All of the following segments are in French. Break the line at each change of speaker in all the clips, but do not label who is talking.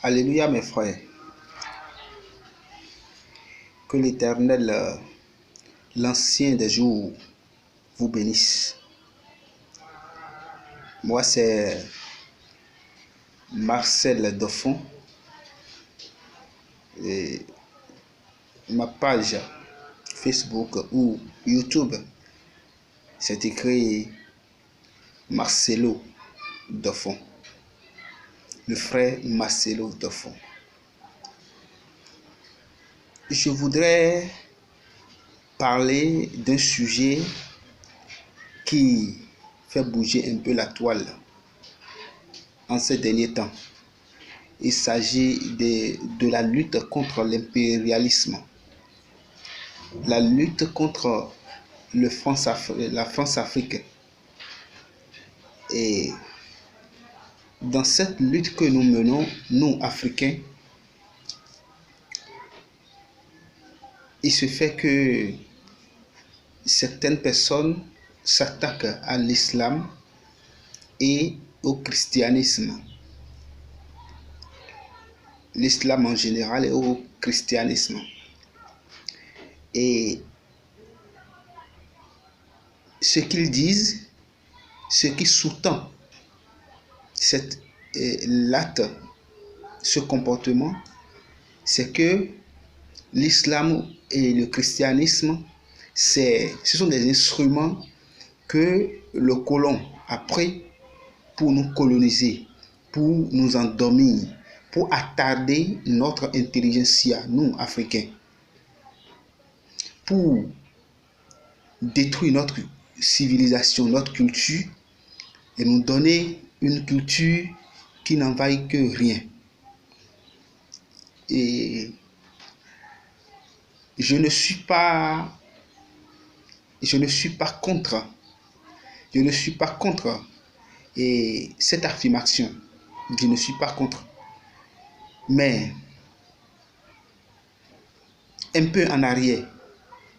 Alléluia mes frères, que l'Éternel, l'ancien des jours, vous bénisse. Moi c'est Marcel Dauphin et ma page Facebook ou YouTube, c'est écrit Marcelo Dauphin, le frère Marcelo Dauphin. Je voudrais parler d'un sujet qui fait bouger un peu la toile en ces derniers temps. Il s'agit de la lutte contre l'impérialisme, la lutte contre la France-Afrique. Et dans cette lutte que nous menons, nous, Africains, il se fait que certaines personnes s'attaquent à l'islam et au christianisme. L'islam en général et au christianisme. Et ce qu'ils disent, ce qui sous-tend l'acte, ce comportement, c'est que l'islam et le christianisme, ce sont des instruments que le colon a pris pour nous coloniser, pour nous endormir, pour attarder notre intelligentsia, nous, Africains, pour détruire notre civilisation, notre culture, et nous donner une culture qui n'en vaille que rien. Et je ne suis pas contre cette affirmation. Je ne suis pas contre. Mais un peu en arrière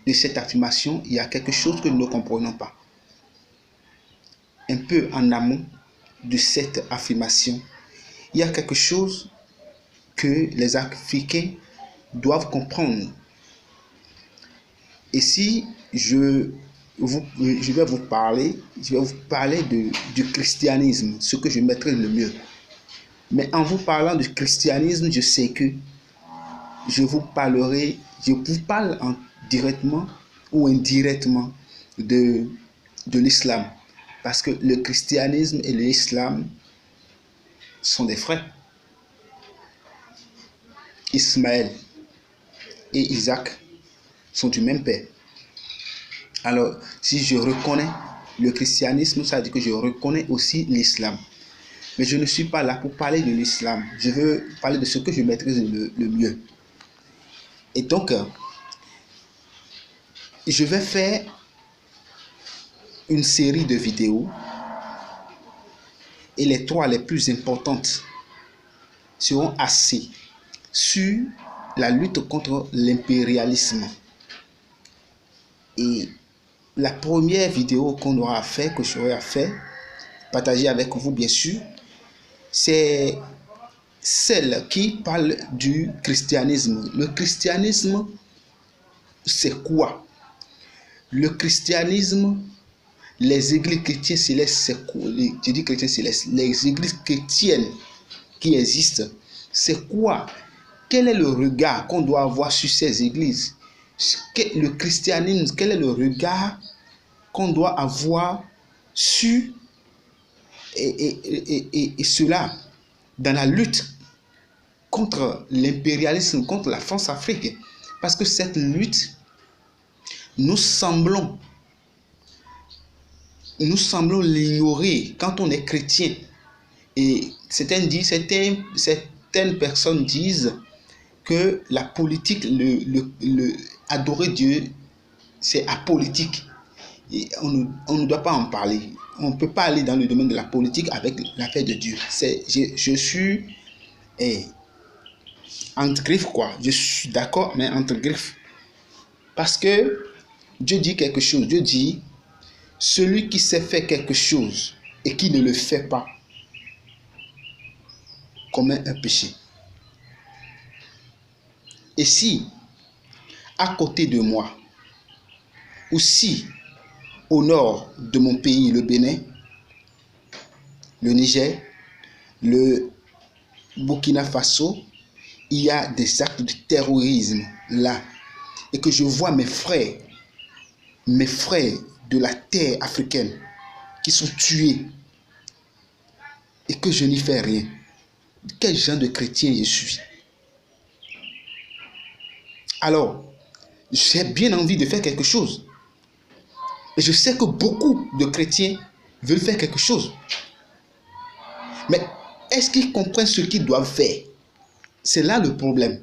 de cette affirmation, il y a quelque chose que nous ne comprenons pas. Un peu en amont de cette affirmation, il y a quelque chose que les Africains doivent comprendre. Et si je vais vous parler du christianisme, ce que je maîtrise le mieux. Mais en vous parlant du christianisme, je sais que je vous parle directement ou indirectement de l'islam. Parce que le christianisme et l'islam sont des frères. Ismaël et Isaac sont du même père. Alors, si je reconnais le christianisme, ça veut dire que je reconnais aussi l'islam. Mais je ne suis pas là pour parler de l'islam. Je veux parler de ce que je maîtrise le mieux. Et donc, je vais faire une série de vidéos. Et les trois les plus importantes seront axées sur la lutte contre l'impérialisme. Et la première vidéo qu'on aura à faire, que j'aurai à faire, partager avec vous bien sûr, c'est celle qui parle du christianisme. Le christianisme, c'est quoi? Le christianisme, les églises chrétiennes célestes, c'est quoi? Je dis chrétiennes célestes, les églises chrétiennes qui existent, c'est quoi? Quel est le regard qu'on doit avoir sur ces églises? Le christianisme, quel est le regard qu'on doit avoir sur et cela dans la lutte contre l'impérialisme, contre la France-Afrique? Parce que cette lutte, nous semblons l'ignorer quand on est chrétien. Et certaines personnes disent que la politique, adorer Dieu, c'est apolitique. Et on ne doit pas en parler. On ne peut pas aller dans le domaine de la politique avec l'affaire de Dieu. Je suis entre griffes, quoi. Je suis d'accord, mais entre griffes. Parce que Dieu dit quelque chose. Dieu dit, celui qui sait faire quelque chose et qui ne le fait pas commet un péché. Et si, à côté de moi, ou si, au nord de mon pays, le Bénin, le Niger, le Burkina Faso, il y a des actes de terrorisme là, et que je vois mes frères de la terre africaine qui sont tués, et que je n'y fais rien, quel genre de chrétien je suis? Alors, j'ai bien envie de faire quelque chose. Et je sais que beaucoup de chrétiens veulent faire quelque chose. Mais est-ce qu'ils comprennent ce qu'ils doivent faire? C'est là le problème.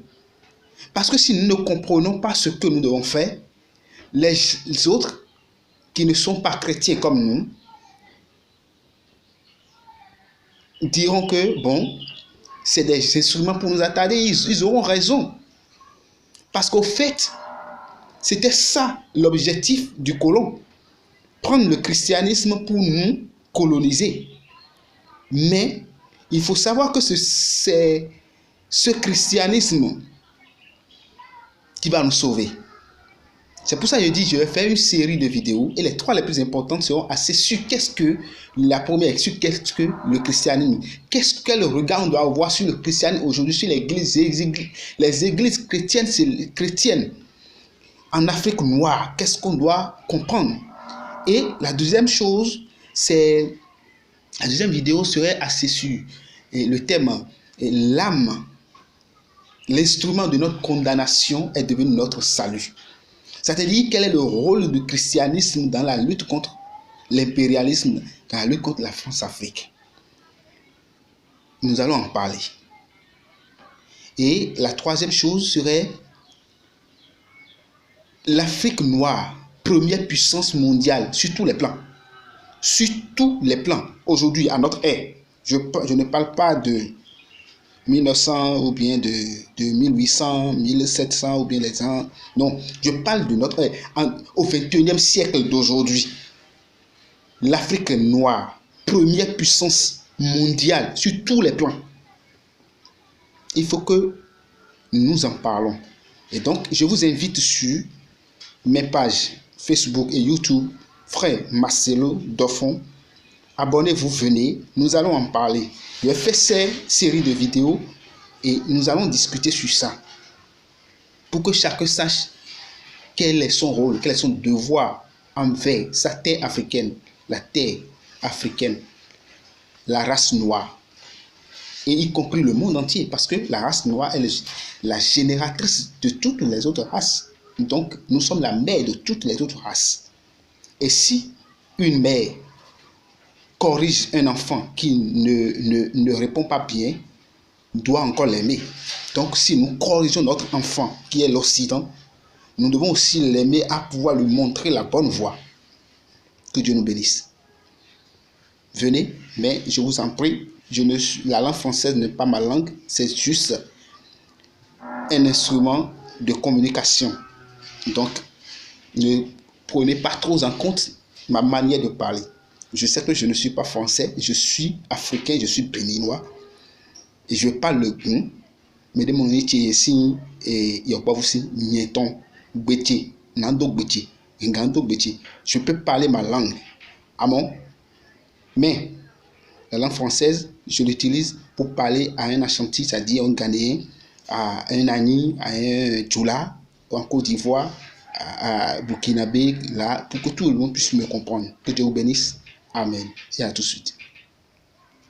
Parce que si nous ne comprenons pas ce que nous devons faire, les autres qui ne sont pas chrétiens comme nous diront que, bon, c'est des instruments pour nous attarder. Ils auront raison. Parce qu'au fait, c'était ça l'objectif du colon. Prendre le christianisme pour nous coloniser. Mais il faut savoir que c'est ce christianisme qui va nous sauver. C'est pour ça que je dis, je vais faire une série de vidéos et les 3 les plus importantes seront assez sur qu'est-ce que la première, sur qu'est-ce que le christianisme, quel regard on doit avoir sur le christianisme aujourd'hui, sur les églises chrétiennes en Afrique noire, qu'est-ce qu'on doit comprendre. Et la deuxième chose, c'est la deuxième vidéo serait assez sur le thème l'âme, l'instrument de notre condamnation est devenu notre salut. C'est-à-dire quel est le rôle du christianisme dans la lutte contre l'impérialisme, dans la lutte contre la France-Afrique. Nous allons en parler. Et la troisième chose serait l'Afrique noire, première puissance mondiale sur tous les plans. Sur tous les plans, aujourd'hui, à notre ère. Je ne parle pas de 1900 ou bien de 1800, 1700 ou bien les ans. Non, je parle de notre ère. Au 21e siècle d'aujourd'hui, l'Afrique noire, première puissance mondiale sur tous les plans. Il faut que nous en parlons. Et donc, je vous invite sur mes pages Facebook et YouTube, Frère Marcelo Dofon. Abonnez-vous, venez, nous allons en parler. Je vais faire cette série de vidéos et nous allons discuter sur ça. Pour que chacun sache quel est son rôle, quel est son devoir envers sa terre africaine, la terre africaine, la race noire. Et y compris le monde entier, parce que la race noire est la génératrice de toutes les autres races. Donc, nous sommes la mère de toutes les autres races. Et si une mère corrige un enfant qui ne répond pas bien, doit encore l'aimer. Donc, si nous corrigeons notre enfant qui est l'Occident, nous devons aussi l'aimer à pouvoir lui montrer la bonne voie. Que Dieu nous bénisse. Venez, mais je vous en prie, la langue française n'est pas ma langue, c'est juste un instrument de communication. Donc, ne prenez pas trop en compte ma manière de parler. Je sais que je ne suis pas français, je suis africain, je suis béninois. Et je parle le bon. Mais de mon ici, et il y a pas aussi, nieton, bétier, nando bétier, ngando bétier. Je peux parler ma langue. Amon. Mais la langue française, je l'utilise pour parler à un Ashanti, c'est-à-dire un Ghanéen, à un Ani, à un Djoula, en Côte d'Ivoire, à Burkinabé, là, pour que tout le monde puisse me comprendre. Que Dieu vous bénisse. Amen. Et à tout de suite.